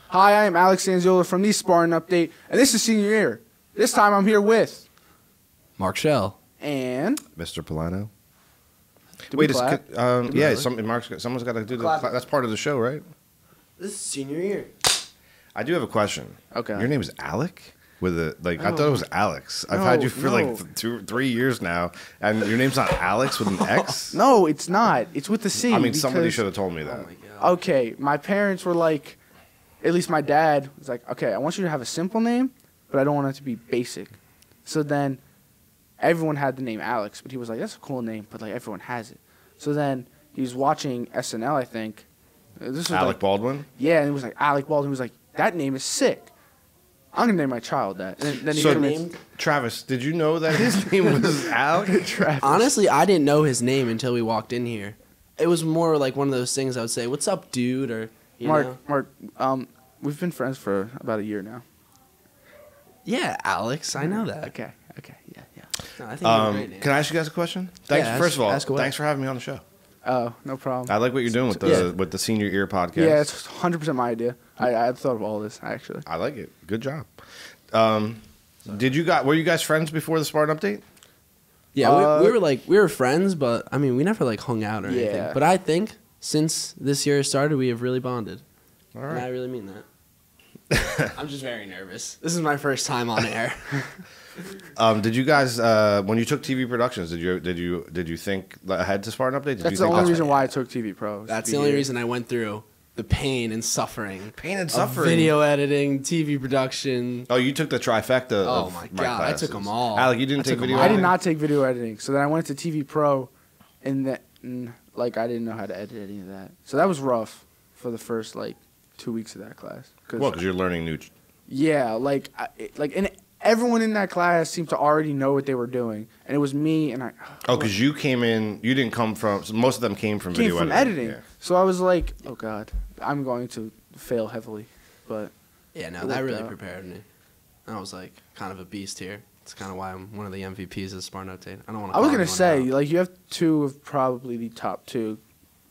Hi, I am Alex Sanziola from the Spartan Update, and this is senior year. This time I'm here with Mark Shell and Mr. Pullano. Wait, yeah, someone's got to do that's part of the show, right? This is senior year. I do have a question. Okay. Your name is Alec? I thought it was Alex. I've had you for like 2 or 3 years now, and your name's not Alex with an X? No, it's not. It's with the C. I mean, somebody should have told me that. Oh my god. Okay, my parents were like, at least my dad was like, okay, I want you to have a simple name, but I don't want it to be basic. So then everyone had the name Alex, but he was like, that's a cool name, but like everyone has it. So then he was watching SNL, I think. This was Alec Baldwin? Yeah, and he was like, Alec Baldwin. He was like, that name is sick. I'm going to name my child that. And then he So, named Travis, did you know that his name was Alec? Travis. Honestly, I didn't know his name until we walked in here. It was more like one of those things I would say, "What's up, dude?" Or you know. Mark, we've been friends for about a year now. Yeah, Alex, I know that. Okay, yeah. No, I think you're a great name. Can I ask you guys a question? Thanks. Yeah, First of all, ask away. thanks for having me on the show. Oh, no problem. I like what you're doing with the Senior Ear podcast. Yeah, it's 100% my idea. I thought of all this, actually. I like it. Good job. Were you guys friends before the Spartan Update? Yeah, we were friends, but I mean, we never like hung out or anything. Yeah. But I think since this year started, we have really bonded. All And I right. really mean that. I'm just very nervous. This is my first time on air. Did you guys when you took TV productions, did you think ahead to Spartan Update? Did you That's the think only reason why I took TV Pro. That's the only reason I went through the pain and suffering. Pain and of suffering. Video editing, TV production. Oh, you took the trifecta. Oh of my my God, I classes. took 'em all. Alec, you didn't I take took 'em video. all. I did editing? not take video editing. So then I went to TV Pro, and then, I didn't know how to edit any of that. So that was rough for the first, 2 weeks of that class. Well, because you're learning new. Yeah, and everyone in that class seemed to already know what they were doing, and it was me and I. Oh, because you came in. You didn't come from. So most of them came from came video from editing. editing. So I was like, oh god, I'm going to fail heavily, but Yeah, no, It that worked really out. prepared me. I was like kind of a beast here. It's kind of why I'm one of the MVPs of Spartan Update. I don't want to. I was gonna say you have two of probably the top two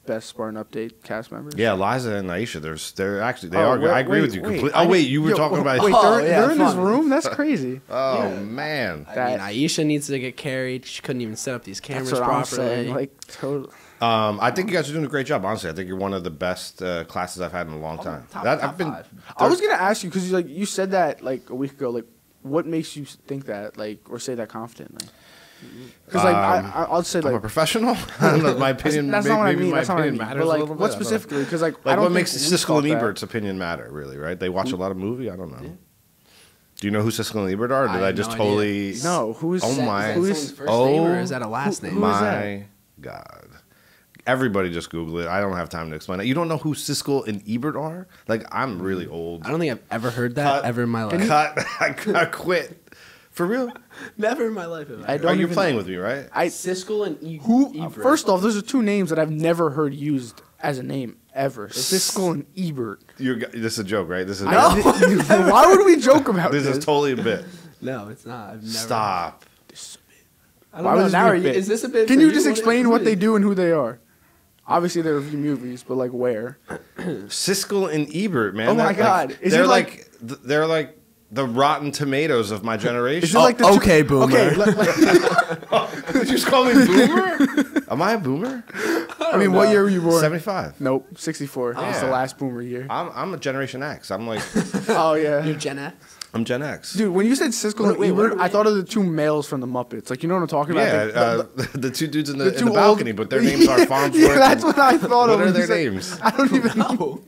best Spartan Update cast members. Yeah, Liza and Aisha. They're actually they Oh, are. wait, I agree wait, with you wait. completely. I Oh wait, didn't- you were talking about. Wait, Oh, they're yeah, in this fun. room. That's crazy. Oh man. I mean, Aisha needs to get carried. She couldn't even set up these cameras That's what I'm properly. saying. Totally. I think you guys are doing a great job. Honestly, I think you're one of the best classes I've had in a long time. top I've been. five. I was gonna ask you because you said that a week ago. What makes you think that or say that confidently? Because I'll say I'm a professional. I don't know, my opinion. that's not what I maybe mean. my That's not what I opinion mean. matters But a little bit. what I don't know. specifically? Because I don't what think makes we Siskel and thought that. Ebert's opinion matter? Really, right? They watch a lot of movie. I don't know. Do you know who Siskel and Ebert are? Or did I I have just no totally? No, who's Oh Is that- my- Is who that is- someone's first name or is that a who- last name? who is that? My God. Everybody just Google it. I don't have time to explain it. You don't know who Siskel and Ebert are? I'm really old. I don't think I've ever heard that ever in my life. Cut. I quit. For real? Never in my life. Have I I heard. don't Are you even- playing with me, right? Siskel and Ebert. First off, those are two names that I've never heard used as a name ever. Siskel and Ebert. This is a joke, right? This is Why would we joke about this? this is totally a bit. No, it's not. I've never. Stop. I don't Why know. would this Now be a are you, bit? is this a bit? Can for you just What explain is what they it? do and who they are? Obviously, they review movies, but where? Siskel and Ebert, man. Oh my God. Is it they're like- they're like the Rotten Tomatoes of my generation. Is it like the two- okay, boomer. Okay, Did you just call me boomer? Am I a boomer? I mean, what year were you born? 75. Nope, 64. That's the Yeah. last boomer year. I'm a Generation X. I'm Oh yeah. You're Gen X. I'm Gen X. Dude, when you said Siskel and Wait, what Ebert, are we- I thought of the two males from the Muppets. You know what I'm talking about? Yeah, the two dudes in the two balcony, old- but their names are Farnsworth. Yeah, that's what I thought of. What are when their you said- names? I don't even know.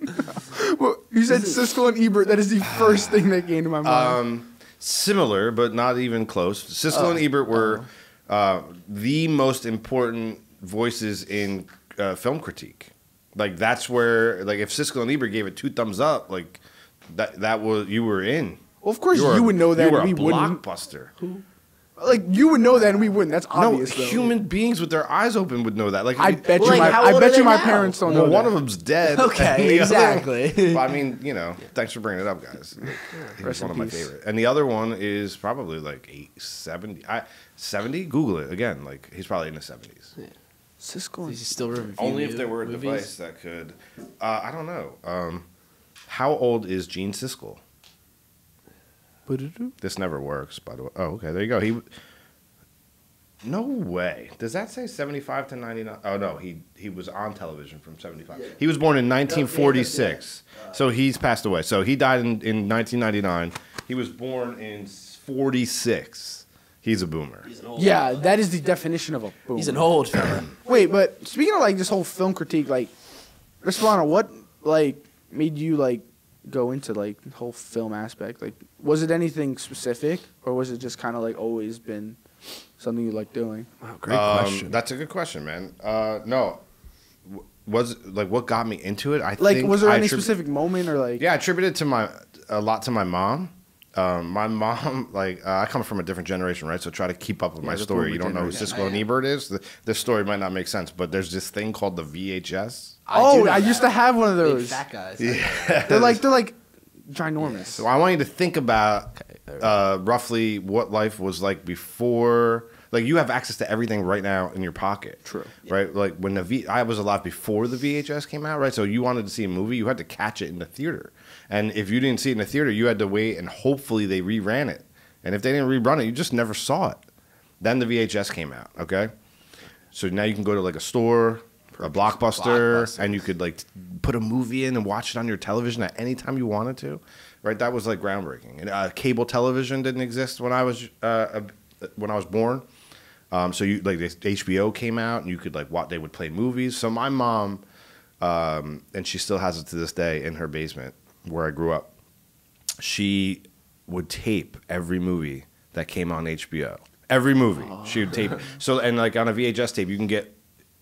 Well, you said Siskel and Ebert. That is the first thing that came to my mind. Similar, but not even close. Siskel and Ebert were the most important voices in film critique. That's where if Siskel and Ebert gave it 2 thumbs up, that was you were in. Well, of course you would know that. You were and we a wouldn't. blockbuster. You would know that, and we wouldn't. That's No, obvious. though. human beings with their eyes open would know that. I bet Well, you. how I old bet are you they my now? parents don't know. Well, one that. of them's dead. Okay, and the other- exactly. I mean, thanks for bringing it up, guys. He's Rest one in of my peace. favorite. And the other one is probably 70. 70? Google it again. He's probably in the 70s. Siskel. Is he still reviewing Only if there were a movies? device that could. I don't know. How old is Gene Siskel? Ba-do-do. This never works, by the way. Oh, okay. There you go. No way. Does that say 75 to 99? Oh, no. He was on television from 75. He was born in 1946. So he's passed away. So he died in 1999. He was born in 46. He's a boomer. Yeah, that is the definition of a boomer. He's an old fella. Wait, but speaking of like this whole film critique, like, Pullano, what like made you like go into like the whole film aspect? Like, was it anything specific, or was it just kind of like always been something you like doing? Wow, great question. That's a good question, man. No. Was like what got me into it? Was there any specific moment or like? Yeah, I attributed a lot to my mom. My mom, I come from a different generation, right? So try to keep up with my story. You don't know who Siskel and Ebert is. This story might not make sense, but there's this thing called the VHS. I used to have one of those. Big fat guys. Yeah, they're like ginormous. So I want you to think about roughly what life was like before. Like, you have access to everything right now in your pocket. True. Right? Like, when I was alive before the VHS came out, right? So you wanted to see a movie, you had to catch it in the theater. And if you didn't see it in the theater, you had to wait, and hopefully they reran it. And if they didn't rerun it, you just never saw it. Then the VHS came out, okay? So now you can go to, like, a store, a Blockbuster, and you could, like, put a movie in and watch it on your television at any time you wanted to. Right? That was, like, groundbreaking. And cable television didn't exist when I was born. So you like this HBO came out, and you could they would play movies. So my mom, and she still has it to this day in her basement where I grew up. She would tape every movie that came on HBO. Every movie she would tape. So and like on a VHS tape,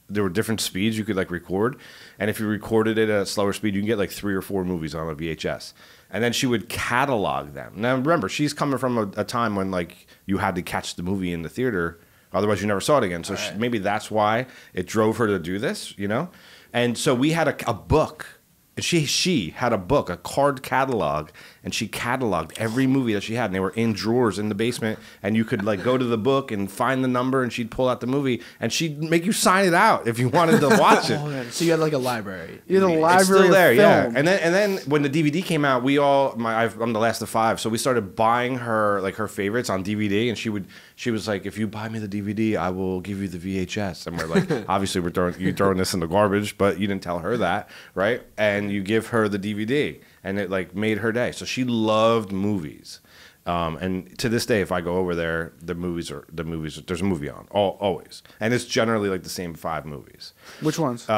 there were different speeds you could like record, and if you recorded it at a slower speed, you can get like 3 or 4 movies on a VHS. And then she would catalog them. Now remember, she's coming from a time when like you had to catch the movie in the theater. Otherwise, you never saw it again. So maybe that's why it drove her to do this, you know? And so we had a book. And she had a book, a card catalog, and she cataloged every movie that she had. And they were in drawers in the basement. And you could like go to the book and find the number, and she'd pull out the movie. And she'd make you sign it out if you wanted to watch it. So you had like a library. You had a library. It's still there, of yeah. film. And then when the DVD came out, I'm the last of 5, so we started buying her like her favorites on DVD, and she was like, if you buy me the DVD, I will give you the VHS. And we're like, obviously you're throwing this in the garbage, but you didn't tell her that, right? And you give her the DVD, and it like made her day. So she loved movies. And to this day, if I go over there, there's a movie on always, and it's generally like the same 5 movies. Which ones?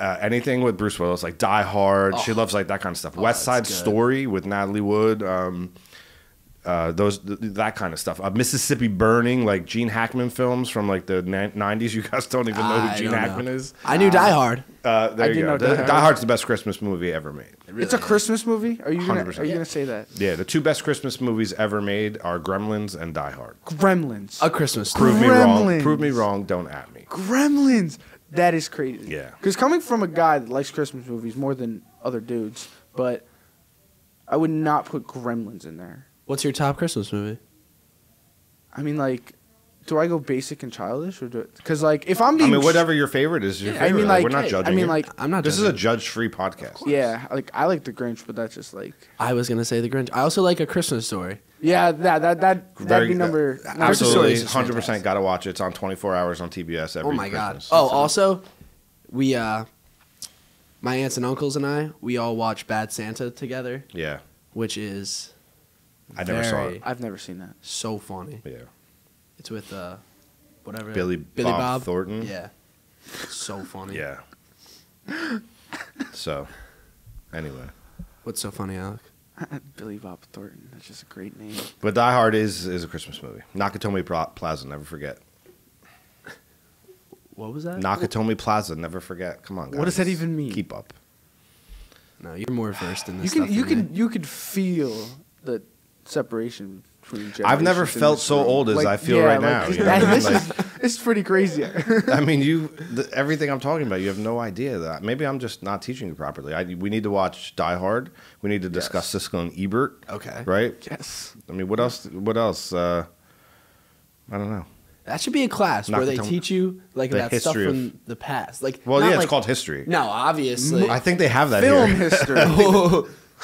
Anything with Bruce Willis, like Die Hard. She loves like that kind of stuff. West Side Story with Natalie Wood. That kind of stuff. Mississippi Burning, like Gene Hackman films from like the 90s. You guys don't even know who Gene Hackman is. I knew Die Hard. There you go. Die Hard's the best Christmas movie ever made. It's a Christmas movie. Are you 100%. gonna say that? Yeah, the 2 best Christmas movies ever made are Gremlins and Die Hard. Gremlins. A Christmas story. Prove me wrong. Gremlins. Prove me wrong. Don't at me. Gremlins. That is crazy. Yeah. Because coming from a guy that likes Christmas movies more than other dudes, but I would not put Gremlins in there. What's your top Christmas movie? I mean, like, do I go basic and childish, or because like if I'm being, whatever your favorite is your favorite. I mean, like, we're not judging. I mean, here. like, I'm not. This is a judge-free podcast. yeah, like I like The Grinch, but that's just like, I was gonna say The Grinch. I also like A Christmas Story. yeah, that'd be number. Absolutely, Christmas Story is 100% got to watch it. It's on 24 hours on TBS every Oh my god. Christmas. Oh, also, we my aunts and uncles and I, we all watch Bad Santa together, Yeah, which is I never saw it. I've never seen that. so funny. Yeah, It's with whatever Billy Bob Thornton. Yeah, so funny. Yeah. So, anyway, What's so funny, Alec? Billy Bob Thornton. That's just a great name. but Die Hard is a Christmas movie. Nakatomi Plaza, never forget. What was that? Nakatomi Plaza, never forget. Come on, guys. What does that even mean? Keep up. No, you're more versed in this You stuff. than me. you could feel the separation between. I've never generations in felt this so room. old as I feel right now. This You know? is it's pretty crazy. I mean, everything I'm talking about, you have no idea that. Maybe I'm just not teaching you properly. We need to watch Die Hard. We need to discuss Siskel and Ebert. Okay. Right? Yes. I mean, what else? I don't know. That should be a class where they Nakatomi- teach you like the about stuff history of- from the past. Like, Well, not yeah, it's like- called history. No, obviously. I think they have that Film here. history.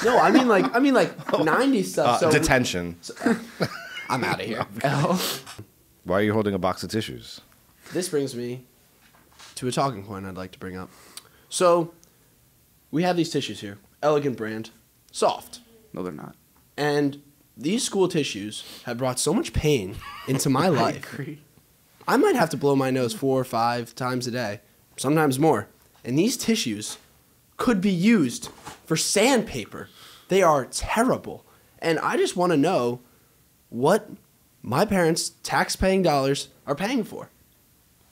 No, I mean like 90s stuff. So Detention. I'm out of here. Why are you holding a box of tissues? This brings me to a talking point I'd like to bring up. So, we have these tissues here. Elegant brand. Soft. No, they're not. And these school tissues have brought so much pain into my I life. agree. I might have to blow my nose 4 or 5 times a day, sometimes more. And these tissues could be used for sandpaper. They are terrible. And I just want to know what my parents' tax-paying dollars are paying for.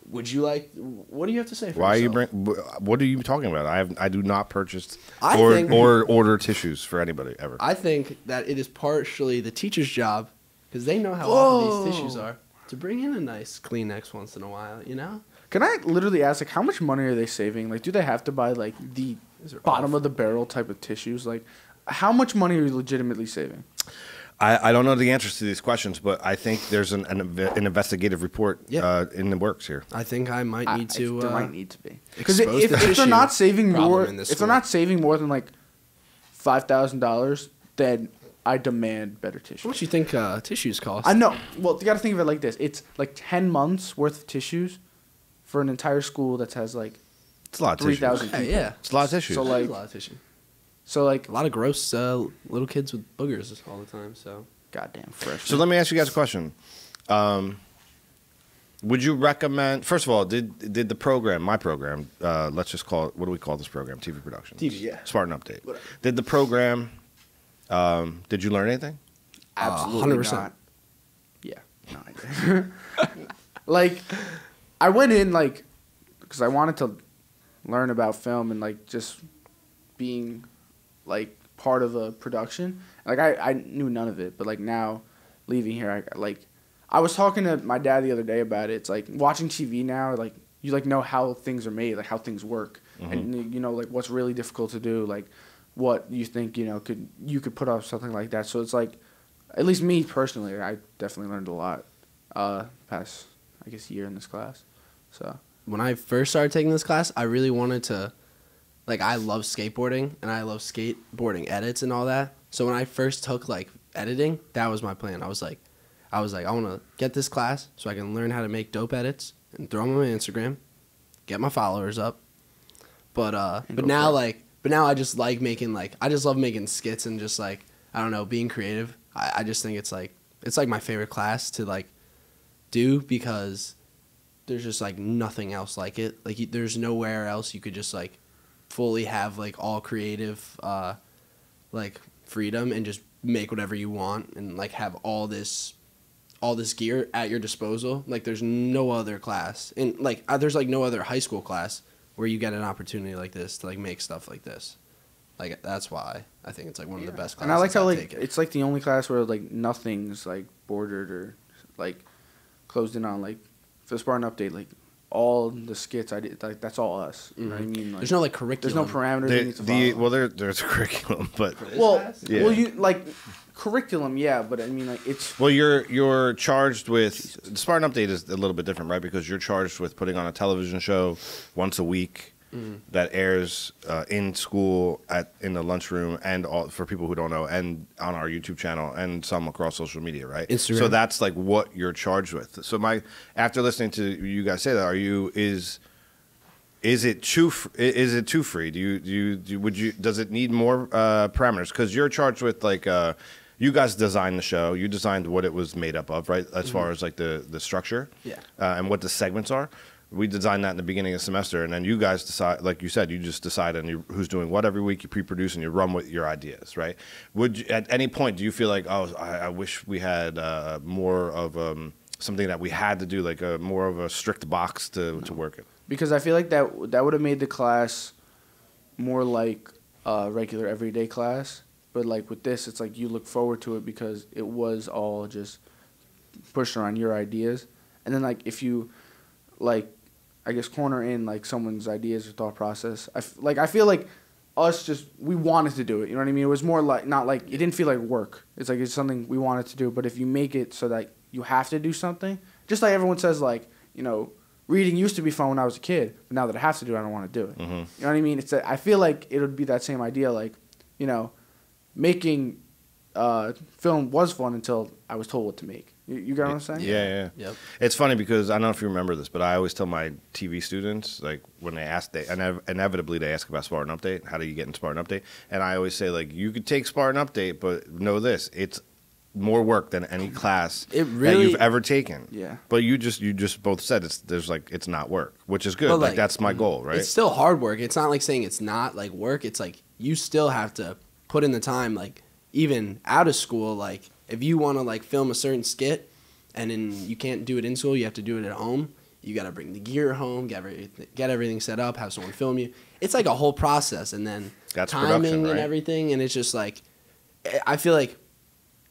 Would you like? What do you have to say for Why yourself? are you what are you talking about? I do not purchase I or think- order tissues for anybody ever. I think that it is partially the teacher's job, because they know how awful Whoa. these tissues are, to bring in a nice Kleenex once in a while, you know? Can I literally ask, like, how much money are they saving? Like, do they have to buy, like, the These are bottom of the barrel type of tissues? Like, how much money are you legitimately saving? I don't know the answers to these questions, but I think there's an investigative report Yeah. in the works here. I think I might need to. There might need to be, because expose if the they're tissue not saving problem more, in this if they're school. not saving more than like $5,000, then I demand better How tissue. much do you think tissues cost? I know. Well, you got to think of it like this: it's like 10 months worth of tissues for an entire school that has like It's a lot of 3,000 tissues. people. Yeah, yeah. It's a lot of tissues. So, That is like- a lot of tissue. So like, A lot of gross little kids with boogers all the time. So goddamn fresh. So let me ask you guys a question. Would you recommend? First of all, did the program, my program, let's just call it. What do we call this program? TV production. TV, yeah. Spartan Update. Whatever. Did the program? Did you learn anything? Absolutely 100%. not. Yeah. No, I didn't. Like, I went in, like, because I wanted to learn about film and, like, just being, like, part of a production. Like, I knew none of it, but, like, now, leaving here, I was talking to my dad the other day about it. It's, like, watching TV now, like, you, like, know how things are made, like, how things work. And, you know, like, what's really difficult to do, like, what you think, you know, you could put off something like that. So it's, like, at least me personally, I definitely learned a lot past, I guess, year in this class. So when I first started taking this class, I really wanted to, like, I love skateboarding and I love skateboarding edits and all that. So when I first took like editing, that was my plan. I was like, I want to get this class so I can learn how to make dope edits and throw them on my Instagram, get my followers up. But now I just like making I just love making skits and just like, I don't know, being creative. I just think it's like my favorite class to like do, because there's just like nothing else like it. Like there's nowhere else you could just like fully have like all creative like freedom and just make whatever you want and like have all this gear at your disposal. Like there's no other class, and like there's like no other high school class where you get an opportunity like this to like make stuff like this. Like that's why I think it's like one of the best classes. and I like how I've like taken. it's like the only class where like nothing's like bordered or like closed in on. Like for the Spartan Update, like all the skits I did, like that's all us. You know what I mean? Like, There's no like there's no curriculum. parameters you need to follow. Well, there's a curriculum, but well, Yeah. well, you like curriculum, yeah, but I mean like it's well, you're charged with the Spartan Update is a little bit different, right? Because you're charged with putting on a television show once a week that airs in school in the lunchroom and all, for people who don't know, and on our YouTube channel and some across social media, right? Instagram. So that's like what you're charged with. So after listening to you guys say that, is it too free? Does it need more parameters? Because you're charged with like you guys designed the show, you designed what it was made up of, right? As far as like the structure, Yeah. and what the segments are. We designed that in the beginning of the semester, and then you guys decide, like you said, you just decide on who's doing what every week. You pre-produce and you run with your ideas, right? Would you, at any point do you feel like, oh, I wish we had more of something that we had to do, like more of a strict box to work in? because I feel like that would have made the class more like a regular everyday class. But like with this, it's like you look forward to it because it was all just pushed around your ideas. And then like if you like, I guess, corner in like someone's ideas or thought process, I feel like us we wanted to do it. You know what I mean? It was more like not like it didn't feel like work. It's like it's something we wanted to do. But if you make it so that you have to do something, just like everyone says, like, you know, reading used to be fun when I was a kid, but now that I have to do it, I don't want to do it. Mm-hmm. You know what I mean? I feel like it would be that same idea, like, you know, making film was fun until I was told what to make. You got what I'm saying? Yeah. Yep. It's funny because I don't know if you remember this, but I always tell my TV students, like when they ask, inevitably they ask about Spartan Update. How do you get in Spartan Update? And I always say, like, you could take Spartan Update, but know this: it's more work than any class It that really- you've ever taken. Yeah. But you just both said it's not work, which is good. But, Like that's my goal, right? It's still hard work. It's not like saying it's not like work. It's like you still have to put in the time. Like even out of school, like if you want to like film a certain skit, and then you can't do it in school, you have to do it at home. You got to bring the gear home, get everything set up, have someone film you. It's like a whole process, and then That's timing production, right? and everything. And it's just like I feel like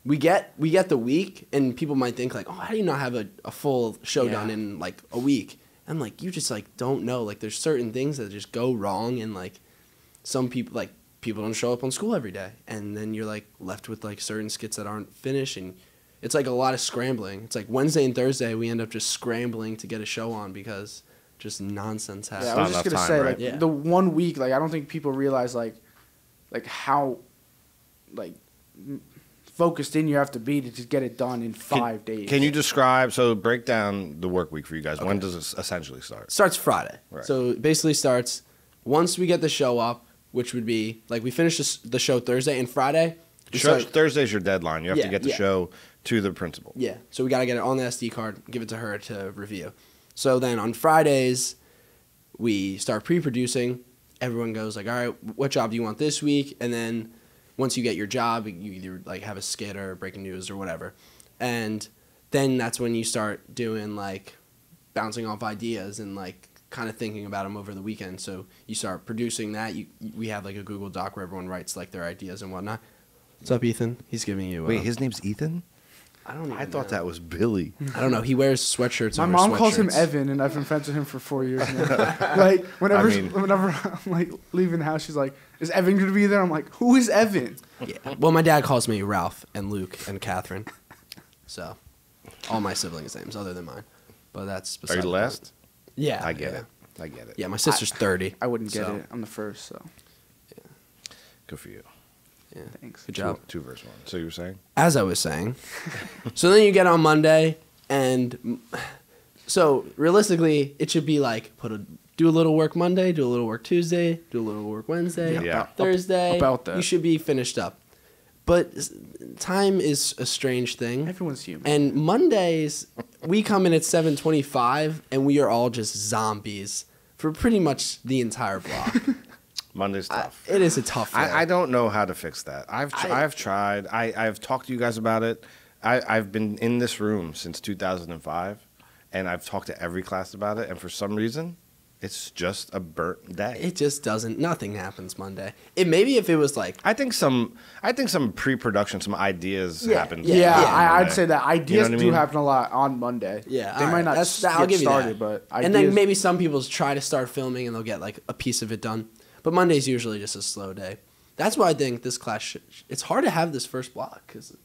we get the week, and people might think like, oh, how do you not have a full show done in like a week? I'm like, you just like don't know. Like there's certain things that just go wrong, and like some people don't show up on school every day, and then you're like left with like certain skits that aren't finished, and it's like a lot of scrambling. It's like Wednesday and Thursday we end up just scrambling to get a show on because just nonsense happens. Yeah, I was just enough gonna time, say right? like Yeah. the 1 week, like I don't think people realize like how like focused in you have to be to just get it done in 5 days. Can you break down the work week for you guys? When does it essentially start? Starts Friday. Right. So it basically starts once we get the show up, which would be like we finish the show Thursday and Friday. Thursday's your deadline. You have to get the show to the principal. Yeah, so we got to get it on the SD card, give it to her to review. So then on Fridays, we start pre-producing. Everyone goes like, all right, what job do you want this week? And then once you get your job, you either like have a skit or breaking news or whatever. And then that's when you start doing like bouncing off ideas and like kind of thinking about them over the weekend. So you start producing that. We have like a Google Doc where everyone writes like their ideas and whatnot. What's up, Ethan? He's giving you. Wait, his name's Ethan? I don't. Even I thought know. that was Billy. I don't know. He wears sweatshirts. My over mom calls him sweatshirts. Evan, and I've been friends with him for 4 years now. Like whenever I'm like leaving the house, she's like, "Is Evan gonna be there?" I'm like, "Who is Evan?" Yeah. Well, my dad calls me Ralph and Luke and Catherine. So, all my siblings' names other than mine. But that's. Are you the last? Yeah. I get yeah. it. I get it. Yeah, my sister's 30. I wouldn't get so, it. I'm the first, so Good for you. Yeah. thanks. Good job. Two verse one. So you were saying? As I was saying, so then you get on Monday, and so realistically, it should be like do a little work Monday, do a little work Tuesday, do a little work Wednesday, Yeah. Thursday. About that. You should be finished up. But time is a strange thing. Everyone's human. And Mondays, we come in at 7:25, and we are all just zombies for pretty much the entire block. Monday's tough. It is a tough. I don't know how to fix that. I've tried. I've talked to you guys about it. I've been in this room since 2005, and I've talked to every class about it. And for some reason, it's just a burnt day. It just doesn't. Nothing happens Monday. Maybe if it was like. I think some pre-production, some ideas happen. Yeah. I'd say that ideas what I do mean? happen a lot on Monday. Yeah, they all might right. not I'll get give you started, that. but And then ideas- maybe some people try to start filming and they'll get like a piece of it done. But Monday's usually just a slow day. That's why I think this class it's hard to have this first block because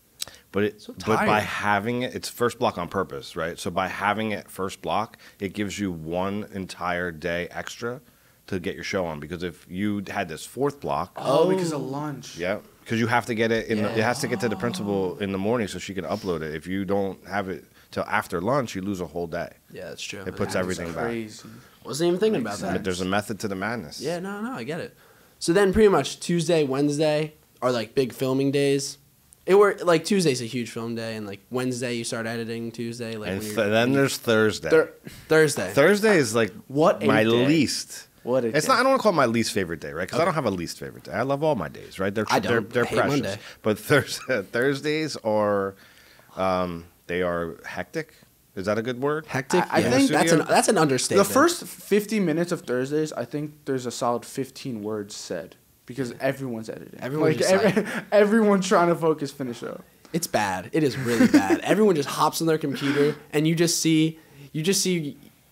But So but by tired. having it, it's first block on purpose, right? So by having it first block, it gives you one entire day extra to get your show on. Because if you had this fourth block, because of lunch. yeah, because you have to get it it has to get to the principal in the morning so she can upload it. If you don't have it till after lunch, you lose a whole day. yeah, that's true. It puts That's everything back. Crazy. Wasn't even thinking about Makes that. But there's a method to the madness. Yeah, no, I get it. So then pretty much Tuesday, Wednesday are like big filming days. Like Tuesday's a huge film day, and like Wednesday you start editing. Tuesday, like And when you're- then there's Thursday. Thursday. Thursday is like What a my day. least. What a It's day. not. I don't want to call it my least favorite day, right? Because I don't have a least favorite day. I love all my days, right? They're I don't. They're I hate precious. Monday. But Thursdays are, they are hectic. Is that a good word? Hectic. I yeah. think that's an understatement. The first 50 minutes of Thursdays, I think there's a solid 15 words said because everyone's editing. Everyone's just everyone's trying to focus, finish up. It's bad. It is really bad. Everyone just hops on their computer and you just see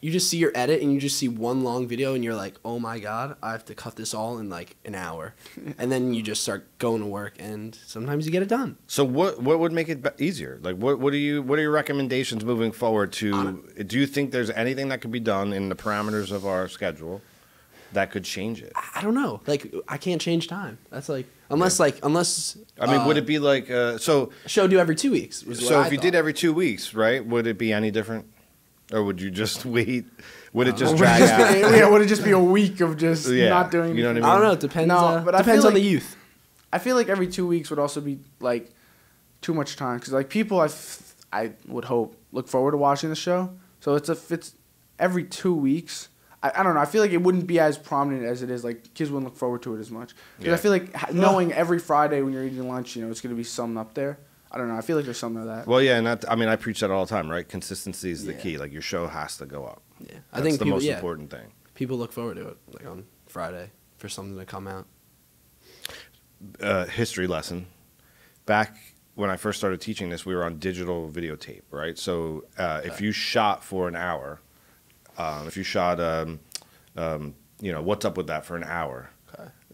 your edit and you just see one long video and you're like, oh my god, I have to cut this all in like an hour, and then you just start going to work and sometimes you get it done. So what would make it easier? Like what are your recommendations moving forward? Do you think there's anything that could be done in the parameters of our schedule that could change it? I don't know. Like I can't change time. That's like Unless I mean, would it be like so? show do every 2 weeks? So if you did every 2 weeks, right? Would it be any different, or would you just wait? Would it just drag out? Yeah, would it just be a week of just not doing anything? You know what I mean? I don't know. It depends. No, but I depends feel on the like- youth. I feel like every 2 weeks would also be like too much time because like people I would hope look forward to watching the show. So it's every 2 weeks. I don't know. I feel like it wouldn't be as prominent as it is. Like kids wouldn't look forward to it as much. Because I feel like knowing every Friday when you're eating lunch, it's going to be something up there. I don't know. I feel like there's something to that. Well, yeah, and I preach that all the time, right? Consistency is the key. Like your show has to go up. Yeah, I think the most important thing. People look forward to it, like on Friday, for something to come out. History lesson. Back when I first started teaching this, we were on digital videotape, right? So if you shot for an hour, if you shot, what's up with that for an hour,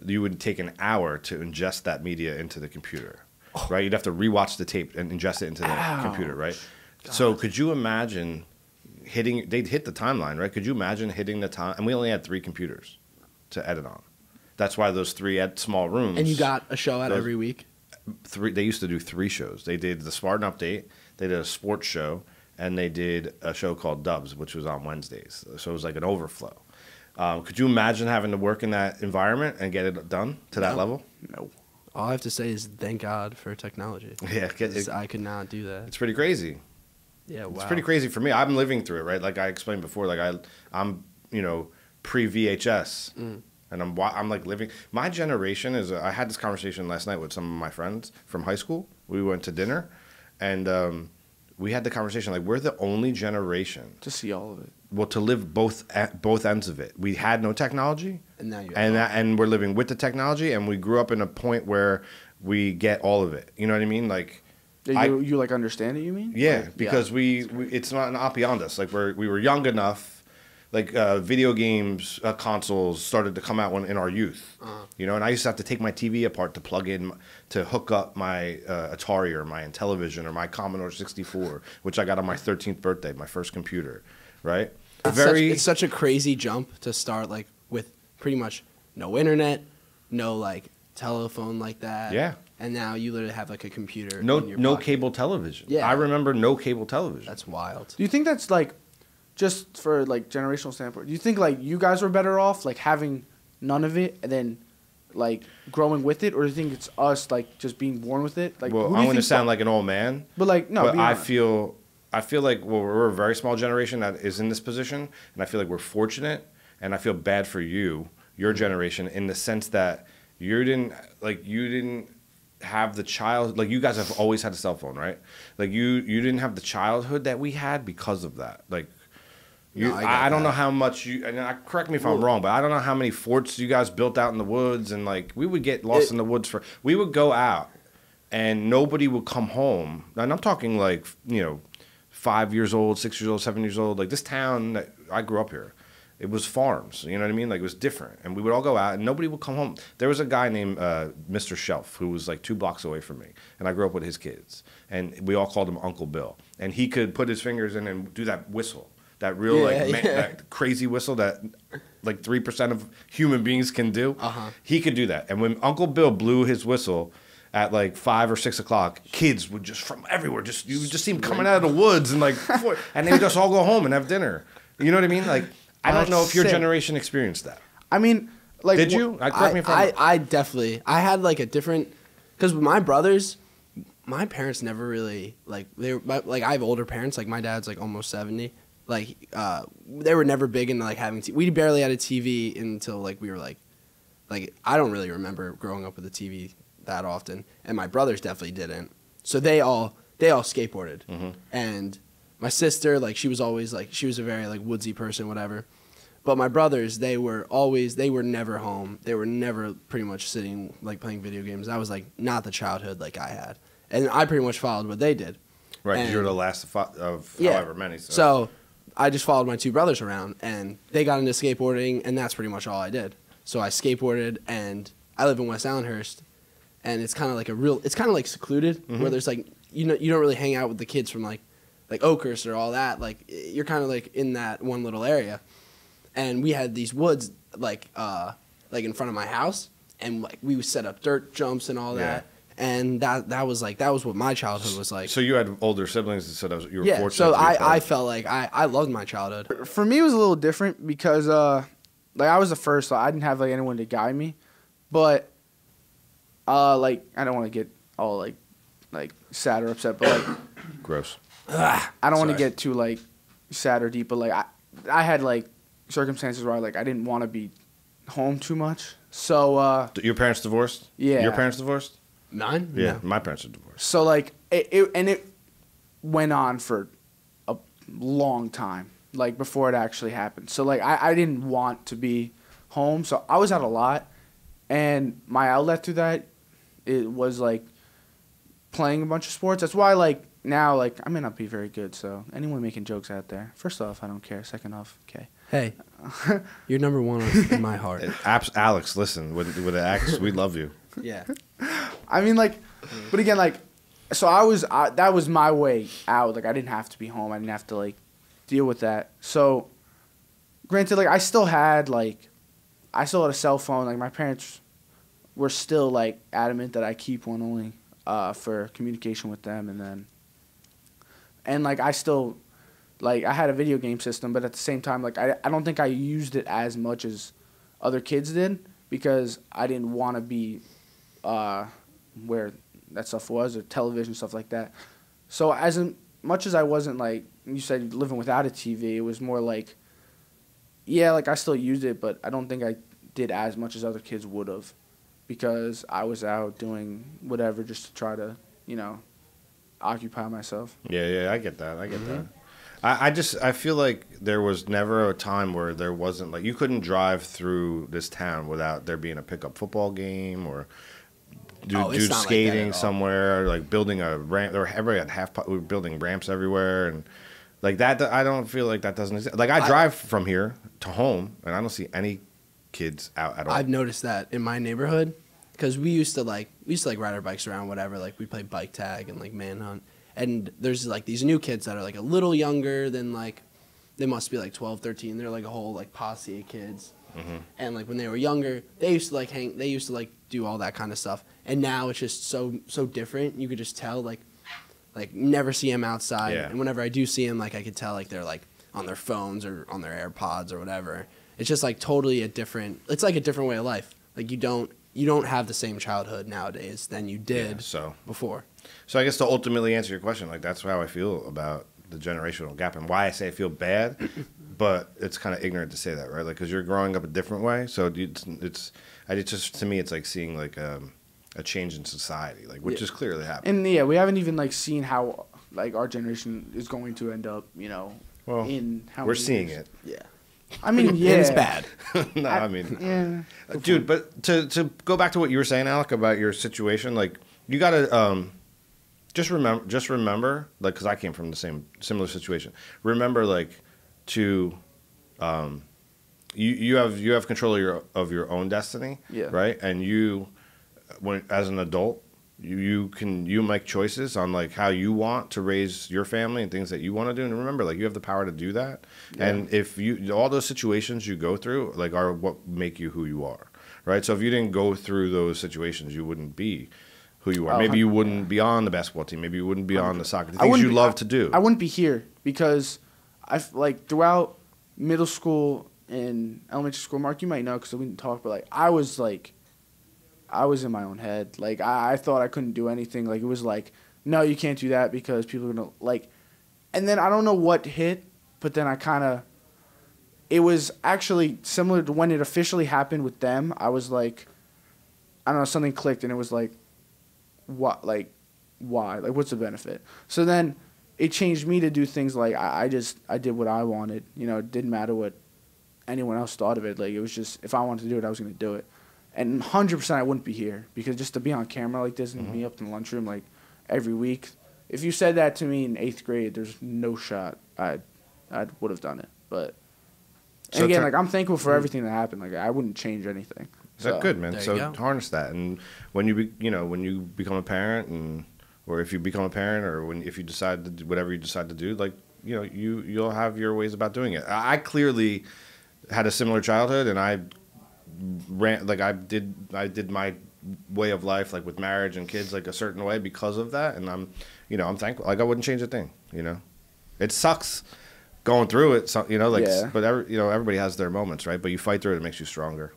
you would take an hour to ingest that media into the computer, right? You'd have to rewatch the tape and ingest it into the computer, right? God. So could you imagine they'd hit the timeline, right? Could you imagine hitting the time? And we only had 3 computers to edit on. That's why those 3 had small rooms. And you got a show out every week? They used to do 3 shows. They did the Spartan Update, they did a sports show, and they did a show called Dubs, which was on Wednesdays. So it was like an overflow. Could you imagine having to work in that environment and get it done to that level? No. All I have to say is thank God for technology. Yeah. I could not do that. It's pretty crazy. Yeah, wow. It's pretty crazy for me. I'm living through it, right? Like I explained before, like I'm pre-VHS. And I'm like living. My generation is. I had this conversation last night with some of my friends from high school. We went to dinner, and we had the conversation like we're the only generation to see all of it. Well, to live both ends of it. We had no technology, and now you and we're living with the technology, and we grew up in a point where we get all of it. You know what I mean? Like, you like understand it? You mean? Yeah, because we it's not an beyond us. Like we were young enough. Like video games, consoles started to come out in our youth, and I used to have to take my TV apart to plug in, to hook up my Atari or my Intellivision or my Commodore 64, which I got on my 13th birthday, my first computer, right? It's such a crazy jump to start like with pretty much no internet, no like telephone like that. Yeah. And now you literally have like a computer. No cable television. Yeah. I remember no cable television. That's wild. Do you think that's like, just for like generational standpoint, do you think like you guys were better off like having none of it and then like growing with it, or do you think it's us like just being born with it? Like, well, I'm going to sound like an old man, but like no. But I feel like we're a very small generation that is in this position, and I feel like we're fortunate, and I feel bad for your generation, in the sense that you didn't have the child, like you guys have always had a cell phone, right? Like you didn't have the childhood that we had because of that, like. I don't know how much correct me if I'm wrong, but I don't know how many forts you guys built out in the woods, and like we would get lost in the woods we would go out and nobody would come home. And I'm talking like, 5 years old, 6 years old, 7 years old. Like this town that I grew up here, it was farms, you know what I mean? Like it was different. And we would all go out and nobody would come home. There was a guy named Mr. Shelf who was like 2 blocks away from me, and I grew up with his kids, and we all called him Uncle Bill. And he could put his fingers in and do that whistle. That real that crazy whistle that like 3% of human beings can do. He could do that. And when Uncle Bill blew his whistle at like 5 or 6 o'clock, kids would just from everywhere you would just see them coming out of the woods and like and they would just all go home and have dinner. You know what I mean? Like I don't know if your generation experienced that. I mean, like did you? Correct me if I'm wrong. I definitely had like a different, because with my brothers, my parents never really like I have older parents. Like my dad's like almost 70. Like, they were never big into, like, having we barely had a TV until, like, we were, like, I don't really remember growing up with a TV that often. And my brothers definitely didn't. So they all skateboarded. And my sister, like, she was always, like, she was a very, like, woodsy person, whatever. But my brothers, they were never home. They were never pretty much sitting, like, playing video games. That was, like, not the childhood, like, I had. And I pretty much followed what they did. Right, because you're the last of however many. So I just followed my 2 brothers around, and they got into skateboarding, and that's pretty much all I did. So I skateboarded, and I live in West Allenhurst, and it's kind of like it's kind of like secluded, where there's like, you don't really hang out with the kids from like Oakhurst or all that. Like you're kind of like in that one little area, and we had these woods like in front of my house, and like we would set up dirt jumps and all that. And that was what my childhood was like. So you had older siblings, so you were Yeah, fortunate. so to be part I of it. felt like I loved my childhood. For me, it was a little different because, like, I was the first, so I didn't have, like, anyone to guide me. But, like, I don't want to get all, like sad or upset, but, like, Gross. I don't want to Sorry. get too, like, sad or deep, but, like, I had, like, circumstances where, like, I didn't want to be home too much. So, Your parents divorced? Yeah. Your parents divorced? Mine? Yeah, No. my parents are divorced. so like, it went on for a long time, like, before it actually happened. So, like, I didn't want to be home, so I was out a lot. And my outlet through that, it was, like, playing a bunch of sports. That's why, like, now, like, I may not be very good, so anyone making jokes out there, first off, I don't care. Second off, okay. Hey, you're number one in my heart. Alex, listen, with an X, we love you. Yeah. I mean, like, but again, like, so that was my way out. Like, I didn't have to be home. I didn't have to, like, deal with that. So, granted, like, I still had a cell phone. Like, my parents were still, like, adamant that I keep one only for communication with them. And like, I still, like, I had a video game system, but at the same time, like, I don't think I used it as much as other kids did because I didn't want to be where that stuff was, or television, stuff like that. So as much as I wasn't, like, you said, living without a TV, it was more like, yeah, like, I still used it, but I don't think I did as much as other kids would have because I was out doing whatever just to try to, you know, occupy myself. Yeah, I get that. I feel like there was never a time where there wasn't, like, you couldn't drive through this town without there being a pickup football game or It's not dude like skating that at all. somewhere, or like building a ramp. Everybody had we were building ramps everywhere, and like that. I don't feel like that doesn't exist. Like, I drive from here to home, and I don't see any kids out at all. I've noticed that in my neighborhood because we used to ride our bikes around, whatever. Like, we play bike tag and, like, manhunt. And there's, like, these new kids that are, like, a little younger than, like, they must be, like, 12, 13. They're, like, a whole, like, posse of kids. Mm-hmm. And, like, when they were younger, they used to, like, do all that kind of stuff. And now it's just so different. You could just tell, like never see them outside. Yeah. And whenever I do see them, like, I could tell, like, they're, like, on their phones or on their AirPods or whatever. It's just, like, totally it's like a different way of life. Like, you don't have the same childhood nowadays than you did before. So I guess to ultimately answer your question, like, that's how I feel about the generational gap and why I say I feel bad, but it's kind of ignorant to say that, right? Like, because you're growing up a different way. So it's just, to me, it's like seeing, like, a change in society, like, which is clearly happening. And yeah, we haven't even, like, seen how, like, our generation is going to end up, you know, Well, in how we're many seeing years. it. Yeah. I mean, yeah, And it's bad. No, I mean, Yeah, dude, but to go back to what you were saying, Alec, about your situation, like, you gotta just remember, like, because I came from the similar situation. Remember, like, to you have control of your own destiny, Yeah. right? And you, when as an adult, you make choices on, like, how you want to raise your family and things that you want to do. And remember, like, you have the power to do that. Yeah. And if all those situations you go through, like, are what make you who you are, right? So if you didn't go through those situations, you wouldn't be who you are. Oh, Maybe you wouldn't be on the basketball team. Maybe you wouldn't be on the soccer. The I things wouldn't you be- love to do. I wouldn't be here because like, throughout middle school and elementary school, Mark, you might know because we didn't talk, but, like, I was in my own head. Like, I thought I couldn't do anything. Like, it was like, no, you can't do that because people are going to, like, and then I don't know what hit, but then it was actually similar to when it officially happened with them. I was like, I don't know, something clicked and it was like, what, like, why? Like, what's the benefit? So then it changed me to do things like, I did what I wanted. You know, it didn't matter what anyone else thought of it. Like, it was just, if I wanted to do it, I was going to do it. And 100% I wouldn't be here because just to be on camera like this and be up in the lunchroom, like, every week, if you said that to me in 8th grade, there's no shot I would have done it. But, and So again, like, I'm thankful for everything that happened. Like, I wouldn't change anything. That's good, man. there you So go. harness that, and when you become a parent, or if you become a parent, or if you decide to do whatever you decide to do, like, you know, you'll have your ways about doing it. I clearly had a similar childhood, and I I did my way of life, like with marriage and kids, like a certain way because of that, and I'm thankful. Like I wouldn't change a thing. It sucks going through it. So, but everybody has their moments, right? But you fight through it. It makes you stronger.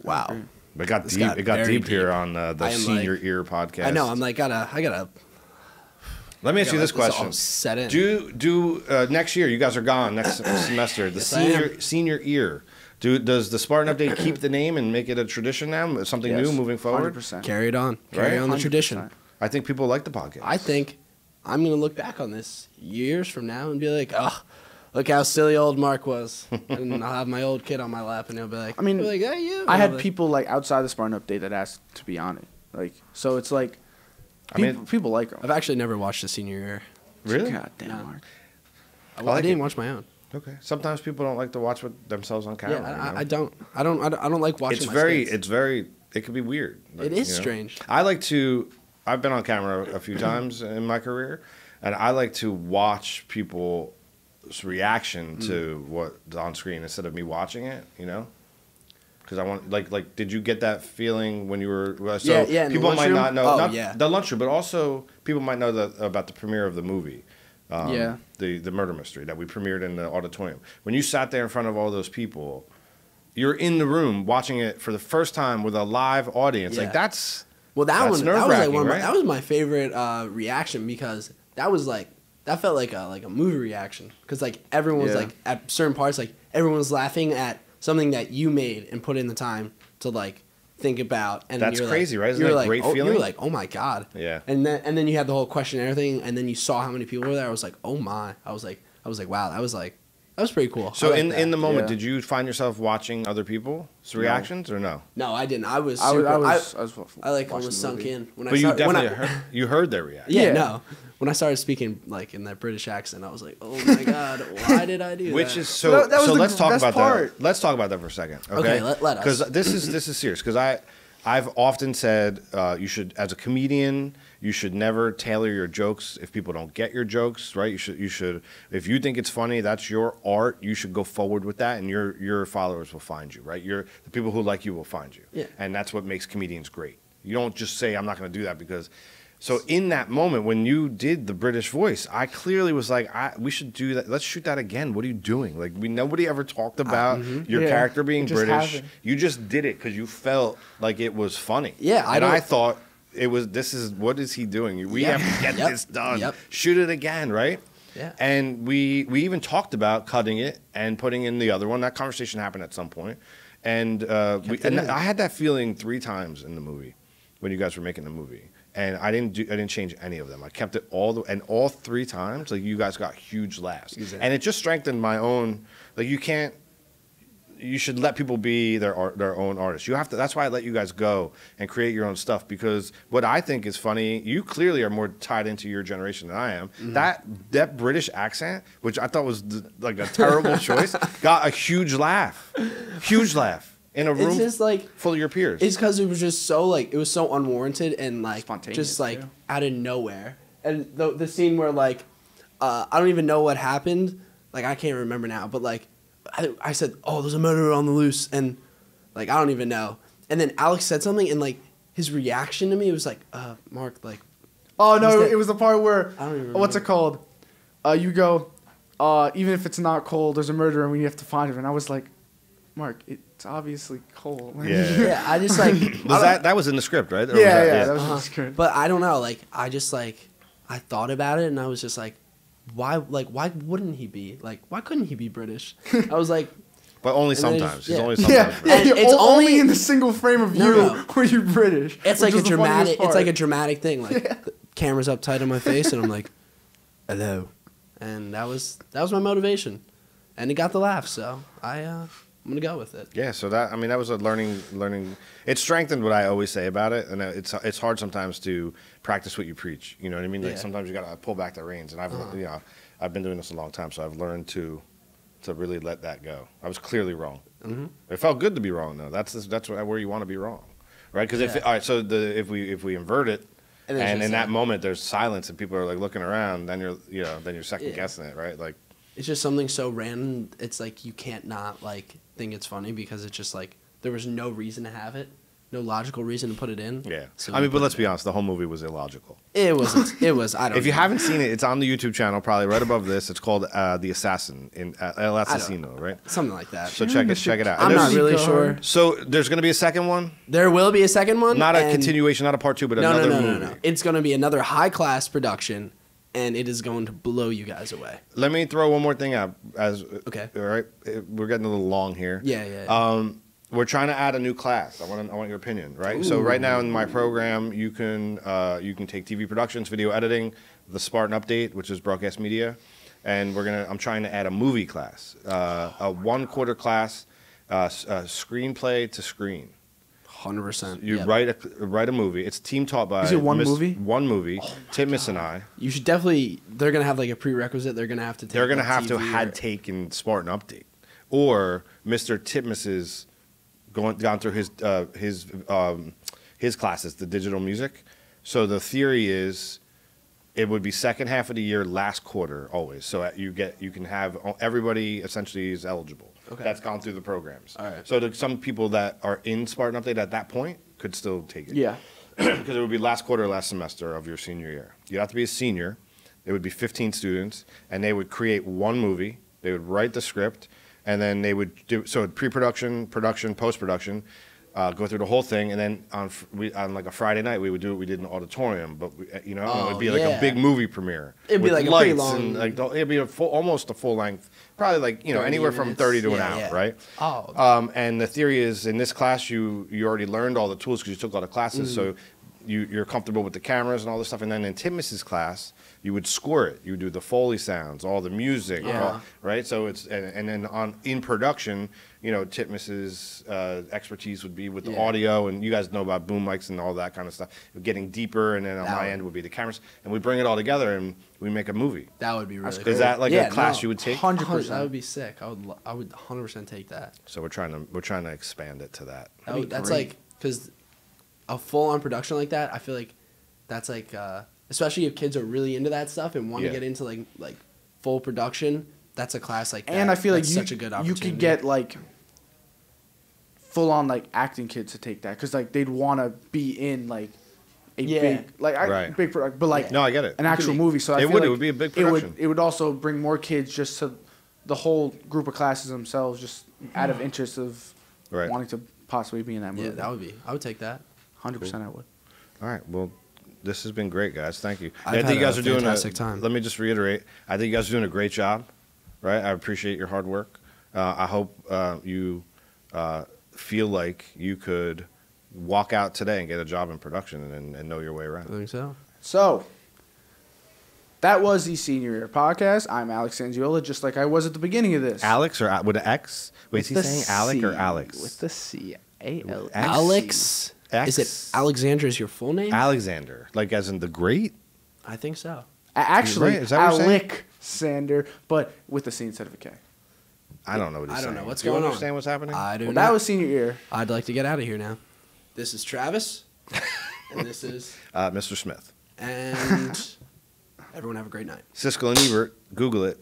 Wow. But it got This deep. got It got very deep here deep. on the I am Senior like- Ear podcast. I know. I'm like, I gotta. Let me ask you this question: Set in. Do next year? You guys are gone next semester. The Yes, I am. senior Ear. Does the Spartan Update keep the name and make it a tradition now? Something Yes, new moving forward? 100%. Carry it on. Carry Right? on the 100%. tradition. I think people like the podcast. I think I'm gonna look back on this years from now and be like, oh, look how silly old Mark was, and I'll have my old kid on my lap, and he'll be like, I mean, he'll be like, hey, you. I And had I'll be people like outside the Spartan Update that asked to be on it. Like, so it's like, I mean- people like them. I've actually never watched the senior year. Really? God damn, No. Mark. I, like didn't it. watch my own. Okay. Sometimes people don't like to watch themselves on camera. Yeah, you know? I don't like watching. It's my very. skits. It's very. It can be weird. It is strange. I like to. I've been on camera a few times in my career, and I like to watch people's reaction to what's on screen instead of me watching it. Because I want like. Did you get that feeling when you were? So Yeah, in the people might lunchroom? not know. Oh, not yeah. the lunchroom, but also people might know about the premiere of the movie. Yeah. The murder mystery that we premiered in the auditorium. When you sat there in front of all those people, you're in the room watching it for the first time with a live audience. Yeah. Like that's Well, that That's was like nerve-wracking, one of right? that was my favorite reaction because that felt like a movie reaction because like everyone was Yeah. like at certain parts like everyone was laughing at something that you made and put in the time to like think about and That's you're crazy, like, right? Isn't you're that a like, great oh, feeling? You're like, oh my god, Yeah. and then you had the whole question and everything, and then you saw how many people were there. I was like, oh my, I was like, wow, that was pretty cool. So I liked in that. in the moment, Yeah. did you find yourself watching other people's reactions or no? No, I didn't. I was I super, was I like watching almost the sunk movie. in when But I you started, when definitely I, heard their reaction. Yeah, Yeah. no. When I started speaking like in that British accent, I was like, "Oh my god, why did I do Which that?" is so. That was so the let's talk best about part. that. Let's talk about that for a second. Okay, Okay, let us. Because this is serious. Because I've often said you should, as a comedian, you should never tailor your jokes if people don't get your jokes. Right? You should if you think it's funny, that's your art. You should go forward with that, and your followers will find you. Right? The people who like you will find you. Yeah. And that's what makes comedians great. You don't just say I'm not going to do that because. So in that moment when you did the British voice, I clearly was like, we should do that. Let's shoot that again. What are you doing? Like nobody ever talked about your Yeah, character being it just British. happened. You just did it because you felt like it was funny. Yeah, I thought it was. What is he doing? We Yeah. have to get Yep. this done. Yep. Shoot it again, right? Yeah. And we even talked about cutting it and putting in the other one. That conversation happened at some point, and it in. I had that feeling 3 times in the movie when you guys were making the movie. And I didn't change any of them. I kept it all 3 times. Like you guys got huge laughs, Exactly. and it just strengthened my own. Like you should let people be their own artists. You have to. That's why I let you guys go and create your own stuff because what I think is funny. You clearly are more tied into your generation than I am. Mm-hmm. That British accent, which I thought was like a terrible choice, got a huge laugh. Huge laugh. In a room It's just like full of your peers. it's because it was just so like it was so unwarranted and like Spontaneous, just like yeah. out of nowhere. And the scene where like I don't even know what happened. Like I can't remember now, but like I said, "Oh, there's a murderer on the loose," and like I don't even know. And then Alex said something, and like his reaction to me was like, Mark, like Oh Is no, that- it was the part where I don't even what's it remember. called? You go, even if it's not cold, there's a murderer and we have to find him. And I was like, Mark, it's obviously cold. Yeah. yeah, I just like was that was in the script, right? Or was Yeah, that- that was Uh-huh. just good. But I don't know. Like I just like I thought about it and I was just like, why wouldn't he be like? Why couldn't he be British? I was like, But only And then it's- sometimes. He's yeah. only Yeah, sometimes. yeah, And you're it's only only- in the single frame of No, you no. where you're British. it's which like a is the funniest dramatic. It's part. like a dramatic thing. Like the camera's up tight on my face and I'm like, hello, and that was my motivation, and it got the laugh. So I'm gonna go with it. Yeah, so that was a learning. It strengthened what I always say about it, and it's hard sometimes to practice what you preach. You know what I mean? Like Yeah. sometimes you gotta pull back the reins, and I've been doing this a long time, so I've learned to really let that go. I was clearly wrong. Mm-hmm. It felt good to be wrong though. That's where you want to be wrong, right? Because Yeah. all right, so if we invert it. And it's And just in that like- moment, there's silence, and people are like looking around. Then you're second Yeah. guessing it, right? Like, It's just something so random. It's like you can't not like think it's funny because it's just like there was no reason to have it, no logical reason to put it in. Yeah. So I we mean, but put let's it be in. honest. The whole movie was illogical. It wasn't. It was. I don't. If you know. haven't seen it, it's on the YouTube channel, probably right above this. It's called The Assassin in El Asesino, right? Something like that. So check it out. I'm And not there's- really sure. So there's going to be a second one, There will be a second one. not a and- continuation, not a part 2, but No, another no, movie. no. It's going to be another high class production, and it is going to blow you guys away. Let me throw one more thing out. Okay. All right. We're getting a little long here. Yeah. We're trying to add a new class. I want your opinion, right? So right now in my program, you can take TV productions, video editing, the Spartan Update, which is broadcast media, and I'm trying to add a movie class, a 1/4 class, screenplay to screen. 100%. You Yep. write a movie. It's team taught by Is it one movie? One movie. Titmus and I. You should definitely. They're gonna have like a prerequisite. They're gonna have to. Take They're gonna like have to TV had or- taken Spartan Update, or Mr. Titmus's gone through his classes, the digital music. So the theory is, it would be second half of the year, last quarter always. So you can have everybody essentially is eligible. Okay. That's gone through the programs. All right. So some people that are in Spartan Update at that point could still take it. Yeah. Because it would be last quarter, last semester of your senior year. You have to be a senior. It would be 15 students, and they would create one movie. They would write the script, and then they would do pre-production, production, post-production, go through the whole thing, and then on like a Friday night we would do what we did in the auditorium, but it would be like a yeah. big movie premiere. It'd be with like a pretty lights long- and like it'd be almost a full length, probably like 30 anywhere from minutes. 30 to an Yeah, hour, yeah. right? Oh. And the theory is in this class you already learned all the tools because you took all the classes, so you're comfortable with the cameras and all this stuff. And then in Timus's class, you would score it. You would do the Foley sounds, all the music, Yeah. right? So it's and then in production, Titmus's expertise would be with the Yeah. audio, and you guys know about boom mics and all that kind of stuff. Getting deeper, and then on my end would be the cameras, and we bring it all together and we make a movie. That would be really. That's cool. Is that like Yeah, a class no. you would take? 100%. That would be sick. I would 100% take that. So we're trying to expand it to that. That'd be That's great. like because a full on production like that. I feel like that's like especially if kids are really into that stuff and want to Yeah. get into like full production. That's a class like that. And I feel like that's such a good you opportunity. could get like full on like acting kids to take that because like they'd want to be in like a Yeah. big Right. big product, but like No, I get it. an actual make- movie. So I It feel would. It like would be a big It production. would also bring more kids just to the whole group of classes themselves, just out of interest of Right. wanting to possibly be in that movie. Yeah, that would be. I would take that. 100%. I would. All right. Well, this has been great, guys. Thank you. I've I think had you guys a are doing fantastic time. Let me just reiterate. I think you guys are doing a great job. Right. I appreciate your hard work. I hope you feel like you could walk out today and get a job in production and know your way I around. think so. So that was the Senior Year Podcast. I'm Alex Sanziola, just like I was at the beginning of this. Alex or with an X? Wait, is he With the saying Alec or C. Alex? With the C. A-L-E. Alex. X? Is it Alexandra? Is your full name? Alexander, like as in the great? I think so. Actually, Right, is that what you're saying? Alexander, but with the C instead of a K. I don't know what he's I don't saying. know what's Do you going on. understand what's happening? I do Well, not. that was senior year. I'd like to get out of here now. This is Travis, and this is Mr. Smith. and everyone have a great night. Siskel and Ebert, Google it.